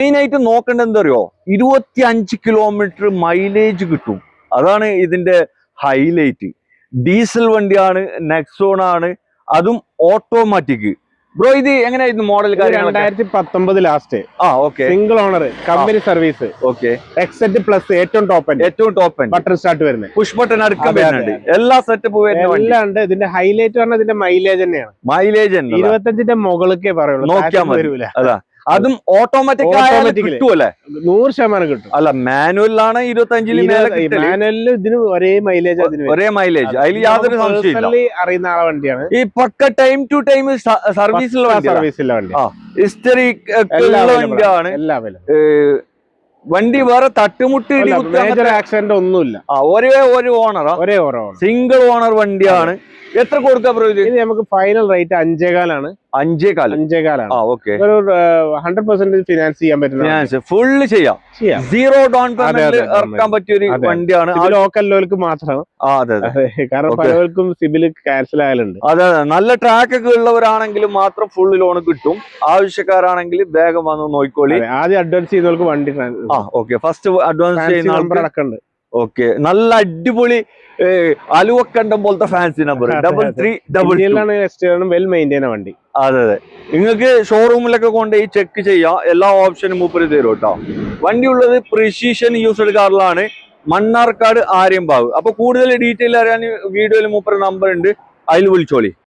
മെയിനായിട്ട് നോക്കേണ്ടത് എന്താ അറിയോ, 25 കിലോമീറ്റർ മൈലേജ് കിട്ടും. അതാണ് ഇതിന്റെ ഹൈലൈറ്റ്. ഡീസൽ വണ്ടിയാണ്, നെക്സോൺ ആണ്, അതും ഓട്ടോമാറ്റിക്. ബ്രോ ഇത് എങ്ങനെയായിരുന്നു model? 2019 last. Okay. Single owner, company service. Okay. എക്സെറ്റ് പ്ലസ് ഏറ്റവും ടോപ്പ് ബട്ടൺ സ്റ്റാർട്ട് വരുന്നത്, പുഷ് ബട്ടൺ അടക്കം വരുന്നുണ്ട്, എല്ലാ സെറ്റപ്പ് എല്ലാം ഉണ്ട്. ഇതിന്റെ ഹൈലൈറ്റ് പറഞ്ഞാൽ ഇതിന്റെ മൈലേജ് തന്നെയാണ്. മൈലേജ് 25ന്റെ മുകളിലേ പറയുള്ളൂ, നോക്കിയാൽ മതി. അതാ, അതും ഓട്ടോമാറ്റിക് കിട്ടുമല്ലേ? 100% കിട്ടും. അല്ല, മാനുവലാണ് 25 മാനുവലില് ഇതിന് ഒരേ മൈലേജ്, അതിൽ യാതൊരു സംശയമില്ല. അറിയുന്ന ആളെ വണ്ടിയാണ് ഈ പക്ക ടൈം ടു ടൈം സർവീസുള്ള വണ്ടി. ഹിസ്റ്ററി വണ്ടിയാണ്. വണ്ടി വേറെ തട്ടുമുട്ട് മേജർ ആക്സിഡന്റ് ഒന്നുമില്ല. ഒരേ ഓണറാ, സിംഗിൾ ഓണർ വണ്ടിയാണ്. എത്ര കൊടുക്കാം ബ്രോ ഇത്? നമുക്ക് ഫൈനൽ റേറ്റ് 5.25 5.25. ഓക്കെ. ഒരു 100% ഫിനാൻസ് ചെയ്യാൻ പറ്റുന്ന, ഫുള്ള് ചെയ്യാം. സീറോ ഡൗൺ പേയ്മെന്റ് ഇറക്കാൻ പറ്റിയ ഒരു വണ്ടിയാണ്. ലോക്കൽ മാത്രം. കാരണം പലർക്കും സിബിൽ ക്യാൻസൽ ആയാലുണ്ട്. അതെ, നല്ല ട്രാക്ക് ഒക്കെ ഉള്ളവരാണെങ്കിലും മാത്രം ഫുൾ ലോൺ കിട്ടും. ആവശ്യക്കാരാണെങ്കിൽ വേഗം വന്ന് നോക്കിക്കോളി. ആദ്യം അഡ്വാൻസ് ചെയ്യുന്നവർക്ക് വണ്ടി ഫസ്റ്റ് അഡ്വാൻസ് ചെയ്യുന്ന. ഓക്കെ, നല്ല അടിപൊളി അലുവക്കണ്ടം പോലത്തെ ഫാൻസി നമ്പർ 3322. വെൽ മെയിൻറ്റൈൻ വണ്ടി. അതെ. നിങ്ങൾക്ക് ഷോറൂമിലൊക്കെ കൊണ്ടുപോയി ചെക്ക് ചെയ്യാം, എല്ലാ ഓപ്ഷനും മൂപ്പര് തരും കേട്ടോ. വണ്ടി ഉള്ളത് പ്രിസിഷൻ യൂസ്ഡ് കാറിലാണ്, മണ്ണാർക്കാട് ആര്യമ്പാവ്. അപ്പൊ കൂടുതൽ ഡീറ്റെയിൽ അറിയാൻ വീഡിയോയിൽ മൂപ്പര് നമ്പർ ഉണ്ട്, അതിൽ വിളിച്ചോളി.